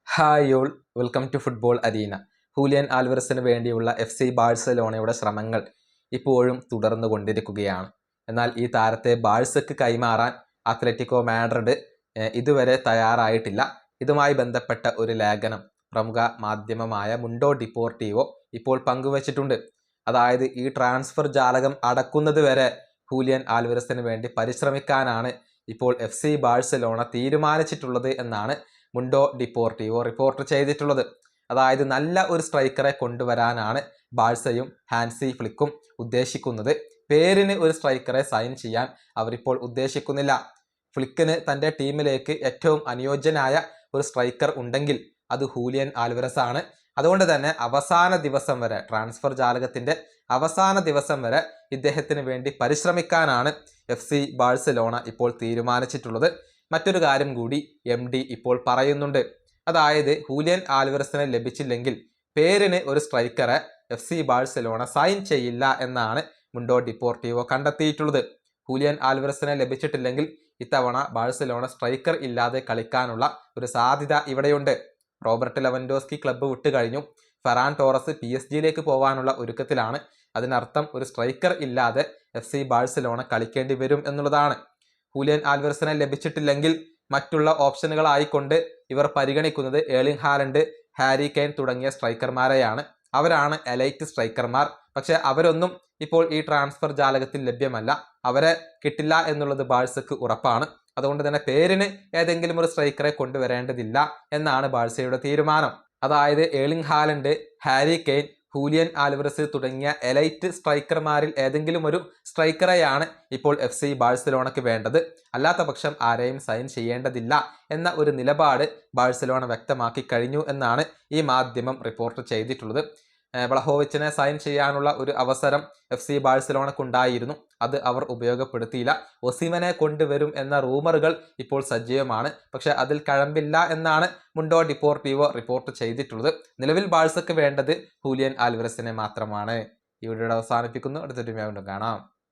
Hi all, welcome to football arena. Julian ആൽവറസിന് വേണ്ടിയുള്ള FC ബാഴ്സലോണയുടെ ശ്രമങ്ങൾ ഇപ്പോഴും തുടർന്നു കൊണ്ടിരിക്കുകയാണ്. എന്നാൽ ഈ താരത്തെ ബാഴ്സയ്ക്ക് കൈമാറാൻ അത്ലറ്റിക്കോ മാഡ്രിഡ് ഇതുവരെ തയ്യാറായിട്ടില്ല. ഇതുമായി ബന്ധപ്പെട്ട ഒരു ലേഖനം പ്രമുഖ മാധ്യമമായ മുണ്ടോ ഡിപ്പോർട്ടീവോ ഇപ്പോൾ പങ്കുവച്ചിട്ടുണ്ട്. അതായത് ഈ ട്രാൻസ്ഫർ ജാലകം അടക്കുന്നത് വരെ ഹൂലിയൻ ആൽവറസിന് വേണ്ടി പരിശ്രമിക്കാനാണ് ഇപ്പോൾ FC ബാഴ്സലോണ തീരുമാനിച്ചിട്ടുള്ളത് എന്നാണ് മുണ്ടോ ഡിപ്പോർട്ടീവോ റിപ്പോർട്ട് ചെയ്തിട്ടുള്ളത്. അതായത് നല്ല ഒരു സ്ട്രൈക്കറെ കൊണ്ടുവരാനാണ് ബാഴ്സയും ഹാൻസി ഫ്ലിക്കും ഉദ്ദേശിക്കുന്നത്. പേരിന് ഒരു സ്ട്രൈക്കറെ സൈൻ ചെയ്യാൻ അവരിപ്പോൾ ഉദ്ദേശിക്കുന്നില്ല. ഫ്ലിക്കിന് തൻ്റെ ടീമിലേക്ക് ഏറ്റവും അനുയോജ്യനായ ഒരു സ്ട്രൈക്കർ ഉണ്ടെങ്കിൽ അത് ഹൂലിയൻ ആൽവറസ് ആണ്. അതുകൊണ്ട് തന്നെ അവസാന ദിവസം വരെ, ട്രാൻസ്ഫർ ജാലകത്തിൻ്റെ അവസാന ദിവസം വരെ ഇദ്ദേഹത്തിന് വേണ്ടി പരിശ്രമിക്കാനാണ് FC ബാഴ്സലോണ ഇപ്പോൾ തീരുമാനിച്ചിട്ടുള്ളത്. മറ്റൊരു കാര്യം കൂടി MD ഇപ്പോൾ പറയുന്നുണ്ട്. അതായത് ഹൂലിയൻ ആൽവറസിനെ ലഭിച്ചില്ലെങ്കിൽ പേരിന് ഒരു സ്ട്രൈക്കറെ FC ബാഴ്സലോണ സൈൻ ചെയ്യില്ല എന്നാണ് മുണ്ടോ ഡിപ്പോർട്ടീവോ കണ്ടെത്തിയിട്ടുള്ളത്. ഹൂലിയൻ ആൽവറസിനെ ലഭിച്ചിട്ടില്ലെങ്കിൽ ഇത്തവണ ബാഴ്സലോണ സ്ട്രൈക്കർ ഇല്ലാതെ കളിക്കാനുള്ള ഒരു സാധ്യത ഇവിടെയുണ്ട്. റോബർട്ട് ലെവൻഡോസ്കി ക്ലബ്ബ് വിട്ടു കഴിഞ്ഞു. ഫെറാൻ ടോറസ് PSG പോകാനുള്ള ഒരുക്കത്തിലാണ്. അതിനർത്ഥം ഒരു സ്ട്രൈക്കർ ഇല്ലാതെ FC ബാഴ്സലോണ കളിക്കേണ്ടി വരും എന്നുള്ളതാണ്. ഹൂലിയൻ ആൽവറസിനെ ലഭിച്ചിട്ടില്ലെങ്കിൽ മറ്റുള്ള ഓപ്ഷനുകളായിക്കൊണ്ട് ഇവർ പരിഗണിക്കുന്നത് ഏർലിംഗ് ഹാലൻഡ്, ഹാരി കെയ്ൻ തുടങ്ങിയ സ്ട്രൈക്കർമാരെയാണ്. അവരാണ് എലൈറ്റ് സ്ട്രൈക്കർമാർ. പക്ഷേ അവരൊന്നും ഇപ്പോൾ ഈ ട്രാൻസ്ഫർ ജാലകത്തിൽ ലഭ്യമല്ല. അവരെ കിട്ടില്ല എന്നുള്ളത് ബാഴ്സയ്ക്ക് ഉറപ്പാണ്. അതുകൊണ്ട് തന്നെ പേരിന് ഏതെങ്കിലും ഒരു സ്ട്രൈക്കറെ കൊണ്ടുവരേണ്ടതില്ല എന്നാണ് ബാഴ്സയുടെ തീരുമാനം. അതായത് Erling Haaland, Harry Kane, Julian Alvarez തുടങ്ങിയ എലൈറ്റ് സ്ട്രൈക്കർമാരിൽ ഏതെങ്കിലും ഒരു സ്ട്രൈക്കറെയാണ് ഇപ്പോൾ FC ബാഴ്സലോണയ്ക്ക് വേണ്ടത്. അല്ലാത്ത പക്ഷം ആരെയും സൈൻ ചെയ്യേണ്ടതില്ല എന്ന ഒരു നിലപാട് ബാഴ്സലോണ വ്യക്തമാക്കി കഴിഞ്ഞു എന്നാണ് ഈ മാധ്യമം റിപ്പോർട്ട് ചെയ്തിട്ടുള്ളത്. വ്ളഹോവിച്ചിനെ സൈൻ ചെയ്യാനുള്ള ഒരു അവസരം FC ബാഴ്സലോണക്കുണ്ടായിരുന്നു. അത് അവർ ഉപയോഗപ്പെടുത്തിയില്ല. ഒസിമനെ കൊണ്ടുവരും എന്ന റൂമറുകൾ ഇപ്പോൾ സജീവമാണ്. പക്ഷെ അതിൽ കഴമ്പില്ല എന്നാണ് മുണ്ടോ ഡിപ്പോർട്ടീവോ റിപ്പോർട്ട് ചെയ്തിട്ടുള്ളത്. നിലവിൽ ബാഴ്സയ്ക്ക് വേണ്ടത് ഹൂലിയൻ ആൽവറസിനെ മാത്രമാണ്. ഈ വീഡിയോ അവസാനിപ്പിക്കുന്നു. അടുത്തൊരു വീണ്ടും കാണാം.